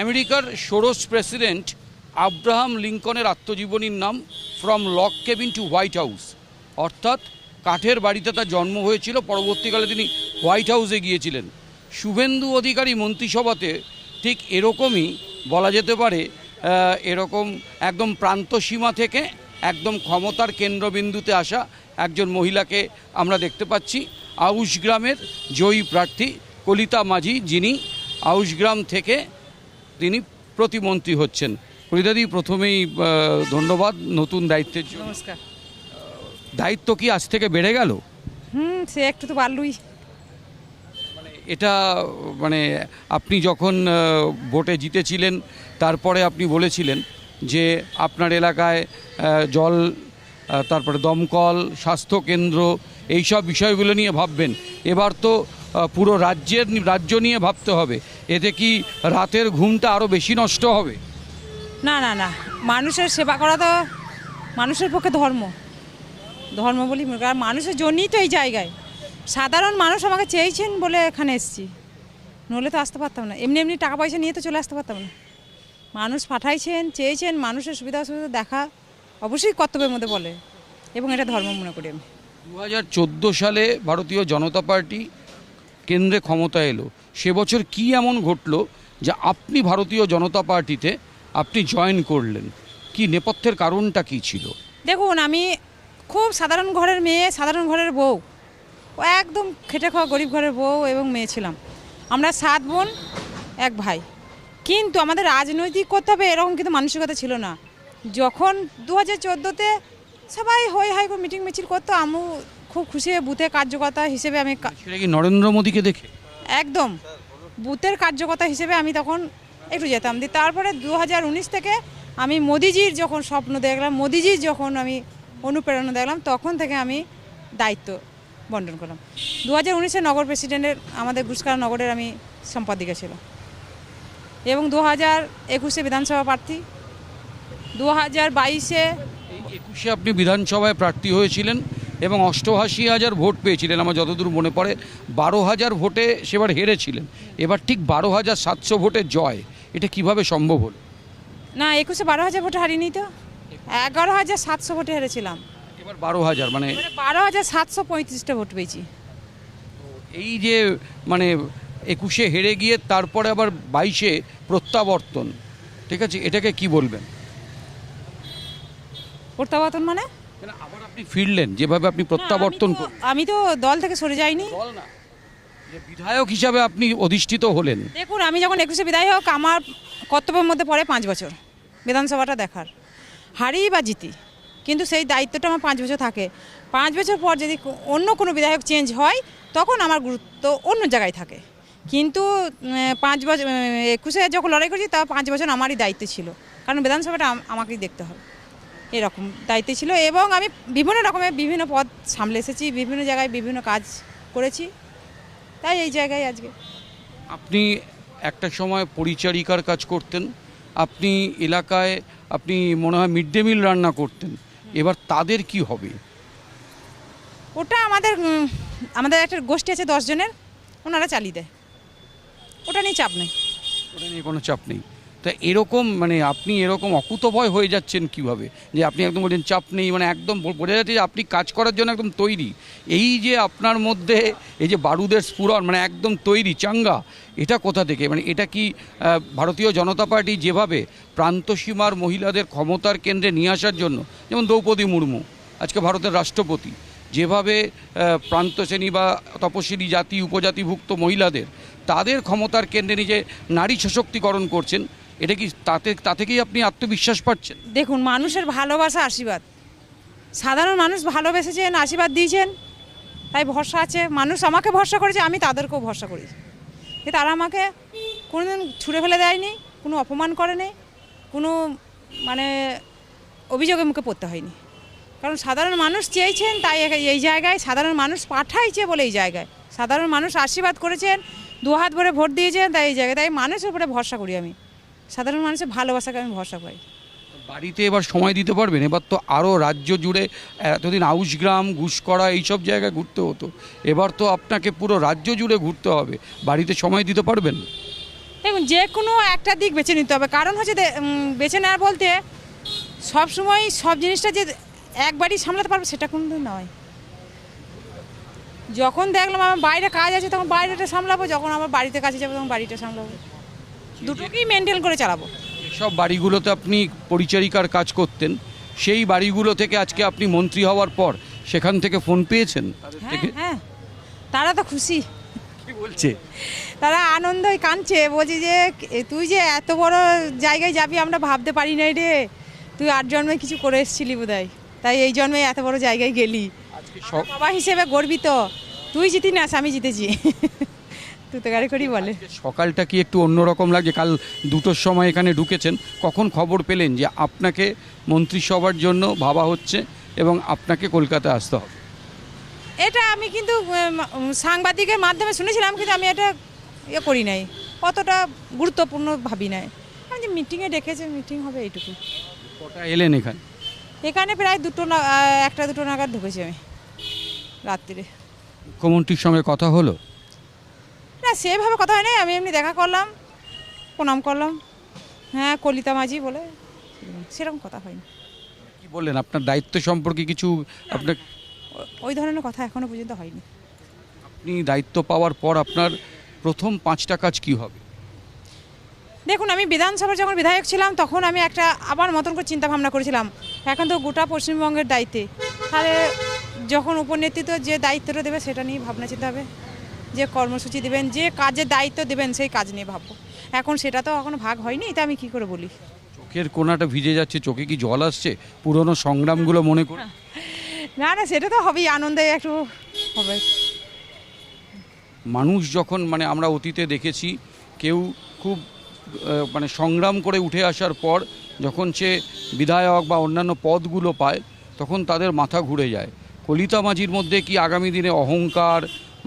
আমেরিকার ষোড়শ president Abraham লিঙ্কনের আত্মজীবনীর নাম from log cabin to White House, অর্থাৎ কাঠের বাড়িতে তার জন্ম হয়েছিল, পরবর্তীকালে তিনি হোয়াইট হাউসে গিয়েছিলেন। শুভেন্দু অধিকারী মন্ত্রিসভাতে ঠিক এরকমই বলা যেতে পারে, এরকম একদম প্রান্তসীমা থেকে একদম ক্ষমতার কেন্দ্রবিন্দুতে আসা একজন মহিলাকে আমরা দেখতে পাচ্ছি। আউশগ্রামের জয়ী প্রার্থী কলিতা মাঝি, যিনি আউশগ্রাম থেকে তিনি প্রতিমন্ত্রী হচ্ছেন। কলিতাদি, প্রথমেই ধন্যবাদ নতুন দায়িত্বের জন্য। নমস্কার। দায়িত্ব কি আজ থেকে বেড়ে গেল? সে একটু তো বাড়লই। এটা মানে আপনি যখন ভোটে জিতেছিলেন তারপরে আপনি বলেছিলেন যে আপনার এলাকায় জল, তারপরে দমকল, স্বাস্থ্যকেন্দ্র, এইসব বিষয়গুলো নিয়ে ভাববেন। এবার তো পুরো রাজ্য নিয়ে ভাবতে হবে। এতে কি রাতের ঘুমটা আরও বেশি নষ্ট হবে? না না না, মানুষের সেবা করা তো মানুষের পক্ষে ধর্ম বলি মনে করি। আর মানুষের জন্যই তো এই জায়গায় সাধারণ মানুষ আমাকে চেয়েছেন বলে এখানে এসেছি, নইলে তো আসতে পারতাম না। এমনি এমনি টাকা পয়সা নিয়ে তো চলে আসতে পারতাম না। মানুষ পাঠাইছেন, চেয়েছেন, মানুষের সুবিধা অসুবিধা দেখা অবশ্যই কর্তব্যের মধ্যে বলে, এবং এটা ধর্ম মনে করি আমি। 2014 সালে ভারতীয় জনতা পার্টি কেন্দ্রে ক্ষমতা এলো। সে বছর কি এমন ঘটলো যে আপনি ভারতীয় জনতা পার্টিতে আপনি জয়েন করলেন? কি নেপথ্যের কারণটা কি ছিল? দেখুন, আমি খুব সাধারণ ঘরের মেয়ে, সাধারণ ঘরের বউ, ও একদম খেটে খাওয়া গরিব ঘরের বউ এবং মেয়ে ছিলাম। আমরা 7 বোন 1 ভাই, কিন্তু আমাদের রাজনৈতিক করতে হবে এরকম কিন্তু মানসিকতা ছিল না। যখন 2014-তে সবাই হই হাই করে মিটিং মিছিল করতো, আমি খুব খুশি হয়ে বুথে কার্যকর্তা হিসেবে আমি, সেটা কি নরেন্দ্র মোদীকে দেখে? একদম বুথের কার্যকর্তা হিসেবে আমি তখন একটু যেতাম। তারপরে 2019 থেকে আমি মোদিজির যখন স্বপ্ন দেখলাম, মোদিজির যখন আমি অনুপ্রেরণা দেখলাম, তখন থেকে আমি দায়িত্ব বন্টন করলাম। 2019-এ নগর প্রেসিডেন্টের আমাদের গুসকারা নগরের আমি সম্পাদিকা ছিল, এবং 2021-এ বিধানসভা প্রার্থী, 2022-এ আপনি বিধানসভায় প্রার্থী হয়েছিলেন এবং 88,000 ভোট পেয়েছিলেন। আমার যতদূর মনে পড়ে 12,000 ভোটে সেবার হেরেছিলেন। এবার ঠিক 12,700 ভোটে জয়। এটা কিভাবে সম্ভব হলো? না, 21-এ 12,000 ভোটে হারিনি তো, 11,700 ভোটে হেরেছিলাম। এবার 12,000 মানে 12,735টা ভোট পেয়েছি। এই যে মানে 21-এ হেরে গিয়ে তারপরে আবার 22-এ প্রত্যাবর্তন, ঠিক আছে, এটাকে কি বলবেন? প্রত্যাবর্তন মানে আবার আপনি ফিরলেন, যেভাবে আপনি প্রত্যাবর্তন করলেন। আমি তো দল থেকে সরে যাইনি, দল না, যে বিধায়ক হিসাবে আপনি অধিষ্ঠিত হলেন। দেখুন, আমি যখন 21-এ বিধায়ক, আমার কর্তব্যের মধ্যে পড়ে 5 বছর বিধানসভাটা দেখার, হারি বা জিতি, কিন্তু সেই দায়িত্বটা আমার 5 বছর থাকে। 5 বছর পর যদি অন্য কোনো বিধায়ক চেঞ্জ হয়, তখন আমার গুরুত্ব অন্য জায়গায় থাকে। কিন্তু 5 বছর 21-এ যখন লড়াই করছি, তা 5 বছর আমারই দায়িত্ব ছিল, কারণ বিধানসভাটা আমাকেই দেখতে হবে, এরকম দায়িত্ব ছিল। এবং আমি বিভিন্ন রকমের বিভিন্ন পদ সামলে এসেছি, বিভিন্ন জায়গায় বিভিন্ন কাজ করেছি, তাই এই জায়গায় আজকে। আপনি একটা সময় পরিচারিকার কাজ করতেন, আপনি এলাকায় আপনি মনে হয় মিড ডে মিল রান্না করতেন। এবার তাদের কি হবে? ওটা আমাদের একটা গোষ্ঠী আছে 10 জনের, ওনারা চালিয়ে দেয়, ওটা নিয়ে চাপ নেই। ওটা নিয়ে কোনো চাপ নেই। তা এরকম মানে আপনি এরকম অকুতভয় হয়ে যাচ্ছেন কিভাবে, যে আপনি একদম বলছেন চাপ নেই, মানে একদম বোঝা যাচ্ছে যে আপনি কাজ করার জন্য একদম তৈরি। এই যে আপনার মধ্যে এই যে বারুদের স্ফুরণ, মানে একদম তৈরি চাঙ্গা, এটা কোথা থেকে? মানে এটা কি ভারতীয় জনতা পার্টি যেভাবে প্রান্তসীমার মহিলাদের ক্ষমতার কেন্দ্রে নিয়ে আসার জন্য, যেমন দ্রৌপদী মুর্মু আজকে ভারতের রাষ্ট্রপতি, যেভাবে প্রান্ত শ্রেণী বা তপশিলি জাতি উপজাতিভুক্ত মহিলাদের তাদের ক্ষমতার কেন্দ্রে নিজে নারী সশক্তিকরণ করছেন, এটা কি তা থেকেই আপনি আত্মবিশ্বাস পাচ্ছেন? দেখুন, মানুষের ভালোবাসা, আশীর্বাদ, সাধারণ মানুষ ভালোবেসেছেন, আশীর্বাদ দিয়েছেন, তাই ভরসা আছে। মানুষ আমাকে ভরসা করেছে, আমি তাদেরকেও ভরসা করি, তারা আমাকে কোনোদিন ছুঁড়ে ফেলে দেয়নি, কোনো অপমান করেনি, কোনো মানে অভিযোগের মুখে পড়তে হয়নি। কারণ সাধারণ মানুষ চেয়েছেন, তাই এই জায়গায় সাধারণ মানুষ পাঠাইছে বলে এই জায়গায় সাধারণ মানুষ আশীর্বাদ করেছেন, 2 হাত ভরে ভোট দিয়েছেন, তাই এই জায়গায়, তাই মানুষের উপরে ভরসা করি আমি, সাধারণ মানুষের ভালোবাসাকে আমি ভরসা পাই। বাড়িতে এবার সময় দিতে পারবেন? এবার তো আরও রাজ্য জুড়ে, এতদিন আউশগ্রাম ঘুষকরা এইসব জায়গায় ঘুরতে হতো, এবার তো আপনাকে পুরো রাজ্য জুড়ে ঘুরতে হবে, বাড়িতে সময় দিতে পারবেন? দেখুন, দেখুন যে কোনো একটা দিক বেছে নিতে হবে, কারণ হচ্ছে বেছে নেওয়ার বলতে সবসময় সব জিনিসটা যে একবারই সামলাতে পারবো সেটা কিন্তু নয়। যখন দেখলাম আমার বাইরে কাজ আছে তখন বাইরেটা সামলাবো, যখন আমার বাড়িতে কাজে যাবো তখন বাড়িটা সামলাবো, দুটোকেই মেনটেন করে চালাবো। সব বাড়িগুলোতে আপনি পরিচারিকার কাজ করতেন, সেই বাড়িগুলো থেকে আজকে আপনি মন্ত্রী হওয়ার পর সেখান থেকে ফোন পেয়েছেন তাদের হ্যাঁ থেকে? হ্যাঁ, তারা তো খুশি, কি বলছে? তারা আনন্দই কাঁদছে, বলছি যে তুই যে এত বড় জায়গায় যাবি আমরা ভাবতে পারি নাই রে, তুই 8 জন্মে কিছু করে এসেছিলি বোধহয়, তাই এই জন্মে এত বড় জায়গায় গেলি। আজকে বাবা হিসেবে গর্বিত, তুই জিতি না আমি জিতেছি। তুই তো গাড়ি করি বলে। সকালটা কি একটু অন্যরকম লাগছে? কাল 2টোর সময় এখানে ঢুকেছেন, কখন খবর পেলেন যে আপনাকে মন্ত্রিসভার জন্য ভাবা হচ্ছে এবং আপনাকে কলকাতায় আসতে হবে? এটা আমি কিন্তু সাংবাদিকের মাধ্যমে শুনেছিলাম, কিন্তু আমি এটা করি নাই, অতটা গুরুত্বপূর্ণ ভাবি নাই। আমি যে মিটিংয়ে ডেকেছে, মিটিং হবে এইটুকু। কটা এলেন এখানে? এখানে প্রায় 1টা 2টো নাগাদ ঢুকেছি আমি রাত্রিরে। মুখ্যমন্ত্রীর সঙ্গে কথা হলো? না সেভাবে কথা হয় নাই, আমি এমনি দেখা করলাম, প্রণাম করলাম, হ্যাঁ কলিতা মাঝি বলে, সেরকম কথা হয়নি। কি বললেন আপনার দায়িত্ব সম্পর্কে কিছু? আপনার ওই ধরনের কথা এখনো পর্যন্ত হয়নি। আপনি দায়িত্ব পাওয়ার পর আপনার প্রথম 5টা কাজ কি হবে? দেখুন আমি বিধানসভার যখন বিধায়ক ছিলাম তখন আমি একটা আবার মতন করে চিন্তা ভাবনা করেছিলাম, এখন তো গোটা পশ্চিমবঙ্গের দায়িত্বে, তাহলে যখন উপনেতৃত্ব যে দায়িত্বটা দেবে সেটা নিয়ে ভাবনা চিন্তা হবে, যে কর্মসূচি দেবেন, যে কাজের দায়িত্ব দেবেন সেই কাজ নিয়ে ভাববো। এখন সেটা তো এখনো ভাগ হয়নি, এটা আমি কি করে বলি। চোখের কোণাটা ভিজে যাচ্ছে, চোখে কি জল আসছে পুরনো সংগ্রামগুলো মনে করে? না না সেটা তো হবেই, আনন্দে একটু হবে। মানুষ যখন মানে আমরা অতীতে দেখেছি কেউ খুব মানে সংগ্রাম করে উঠে আসার পর যখন সে বিধায়ক বা অন্যান্য পদগুলো পায় তখন তাদের মাথা ঘুরে যায়। কলিতা মাঝির মধ্যে কি আগামী দিনে অহংকার,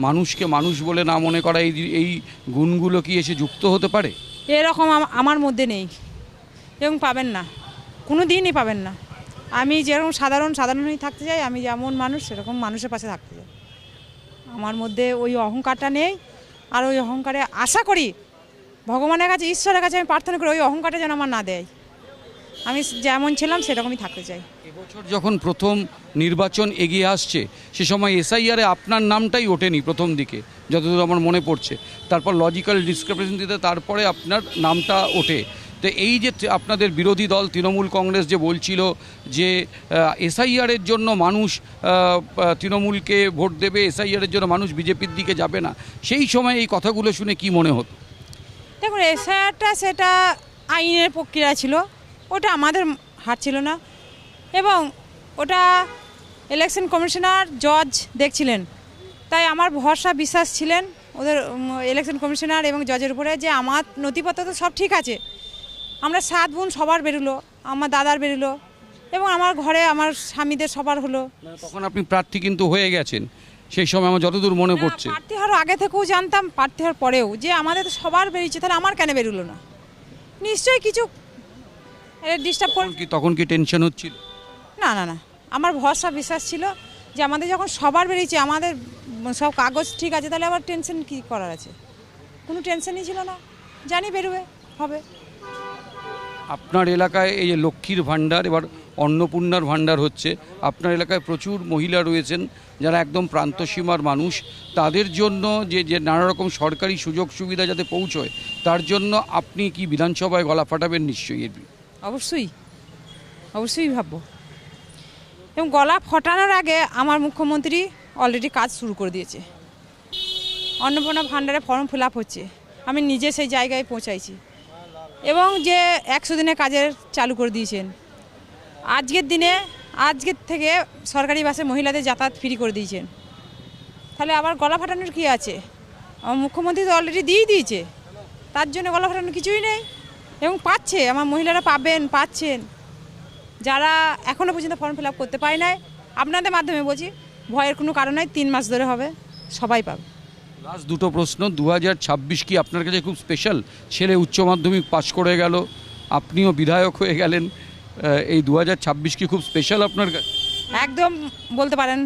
মানুষকে মানুষ বলে না মনে করা, এই গুণগুলো কি এসে যুক্ত হতে পারে? এরকম আমার মধ্যে নেই এবং পাবেন না, কোনো দিনই পাবেন না। আমি যেরকম সাধারণই থাকতে চাই, আমি যেমন মানুষ সেরকম মানুষের পাশে থাকতে চাই। আমার মধ্যে ওই অহংকারটা নেই, আর ওই অহংকারে আশা করি ভগবানের কাছে, ঈশ্বরের কাছে আমি প্রার্থনা করি ওই অহংকারটা যেন আমার না দেয়। আমি যেমন ছিলাম সেরকমই থাকতে চাই। এবছর যখন প্রথম নির্বাচন এগিয়ে আসছে সে সময় এসআইআরে আপনার নামটাই ওঠেনি প্রথম দিকে, যতদূর আমার মনে পড়ছে, তারপর লজিক্যাল ডিসক্রিপেন্সিতে তারপরে আপনার নামটা ওঠে। তো এই যে আপনাদের বিরোধী দল তৃণমূল কংগ্রেস যে বলছিল যে এসআইআরের জন্য মানুষ তৃণমূলকে ভোট দেবে, এসআইআরের জন্য মানুষ বিজেপির দিকে যাবে না, সেই সময় এই কথাগুলো শুনে কি মনে হতো? দেখুন এসআইআরটা সেটা আইনের প্রক্রিয়া ছিল, ওটা আমাদের হাত ছিল না, এবং ওটা ইলেকশন কমিশনার জজ দেখছিলেন, তাই আমার ভরসা বিশ্বাস ছিলেন ওদের ইলেকশন কমিশনার এবং জজের উপরে, যে আমার নথিপত্র তো সব ঠিক আছে। আমরা 7 বোন সবার বেরোলো, আমার দাদার বেরোলো, এবং আমার ঘরে আমার স্বামীদের সবার হলো। তখন আপনি প্রার্থী কিন্তু হয়ে গেছেন সেই সময়, আমার যতদূর মনে পড়ছে। প্রার্থী হওয়ার আগে থেকেও জানতাম, প্রার্থী হওয়ার পরেও যে আমাদের তো সবার বেরিয়েছে, তাহলে আমার কেন বেরোলো না? নিশ্চয়ই কিছু ডিস্টার্ব করে। তখন কি টেনশন হচ্ছিল? না না না, আমার ভরসা বিশ্বাস ছিল যে আমাদের যখন সবার বেরিয়েছে, আমাদের সব কাগজ ঠিক আছে, তাহলে আবার টেনশন কী করার আছে? কোনো টেনশনই ছিল না, জানি বেরোবে, হবে। আপনার এলাকায় এই যে লক্ষ্মীর ভাণ্ডার, এবার অন্নপূর্ণার ভাণ্ডার হচ্ছে, আপনার এলাকায় প্রচুর মহিলা রয়েছেন যারা একদম প্রান্তসীমার মানুষ, তাদের জন্য যে নানা রকম সরকারি সুযোগ সুবিধা যাতে পৌঁছয় তার জন্য আপনি কি বিধানসভায় গলা ফাটাবেন? নিশ্চয়ই অবশ্যই অবশ্যই ভাববো, এবং গলা ফটানোর আগে আমার মুখ্যমন্ত্রী অলরেডি কাজ শুরু করে দিয়েছে। অন্নপূর্ণা ভাণ্ডারে ফর্ম ফিল আপ হচ্ছে, আমি নিজে সেই জায়গায় পৌঁছাইছি, এবং যে 100 দিনের কাজের চালু করে দিয়েছেন। আজকের থেকে সরকারি বাসে মহিলাদের যাতায়াত ফ্রি করে দিয়েছেন, তাহলে আবার গলা ফাটানোর কী আছে? আমার মুখ্যমন্ত্রী তো অলরেডি দিয়েই দিয়েছে, তার জন্য গলা ফাটানোর কিছুই নেই, এবং পাচ্ছে, আমার মহিলারা পাচ্ছেন, যারা এখনও পর্যন্ত ফর্ম ফিল আপ করতে পারে নাই। আপনাদের মাধ্যমে বলছি, ভয়ের কোনো কারণ নাই, 3 মাস ধরে হবে, সবাই পাবে। লাস্ট 2টো প্রশ্ন, 2026 কি আপনার কাছে খুব স্পেশাল? ছেলে উচ্চ মাধ্যমিক পাশ করে গেল, আপনিও বিধায়ক হয়ে গেলেন, এই 2026 কি খুব স্পেশাল আপনার কাছে? একদম বলতে পারেন,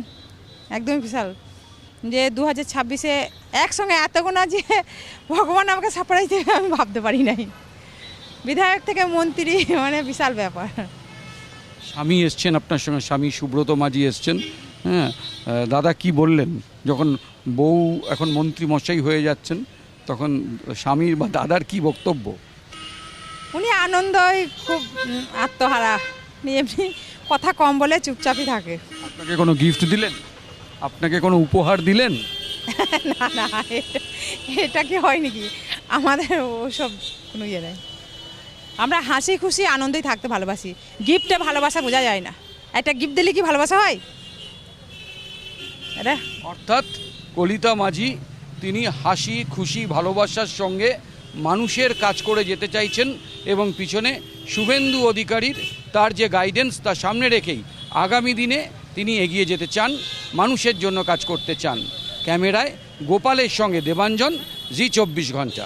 একদমই বিশাল। যে 2026-এ একসঙ্গে এতগুলো যে ভগবান আমাকে সারপ্রাইজ দেবে আমি ভাবতে পারি নাই। বিধায়ক থেকে মন্ত্রী মানে বিশাল ব্যাপার। স্বামী এসছেন আপনার সঙ্গে, স্বামী সুব্রত মাঝি এসছেন। হ্যাঁ, দাদা কি বললেন যখন বউ এখন মন্ত্রী মশাই হয়ে যাচ্ছেন, তখন স্বামীর বা দাদার কি বক্তব্য? উনি আনন্দই খুব আত্মহারা, এমনি কথা কম বলে চুপচাপই থাকে। আপনাকে কোনো গিফট দিলেন? আপনাকে কোনো উপহার দিলেন? না না, এটা কি হয় নাকি? আমাদের ওসব কোনো ইয়ে নেই। আমরা হাসি খুশি আনন্দেই থাকতে ভালোবাসি। গিফটে ভালোবাসা বোঝা যায় না। একটা গিফট দিলে কি ভালোবাসা হয়? এটা অর্থাৎ কলিতা মাঝি তিনি হাসি খুশি ভালোবাসার সঙ্গে মানুষের কাজ করে যেতে চাইছেন এবং পিছনে শুভেন্দু অধিকারীর তার যে গাইডেন্স তা সামনে রেখেই আগামী দিনে তিনি এগিয়ে যেতে চান, মানুষের জন্য কাজ করতে চান। ক্যামেরায় গোপালের সঙ্গে দেবাঞ্জন, জি 24 ঘন্টা।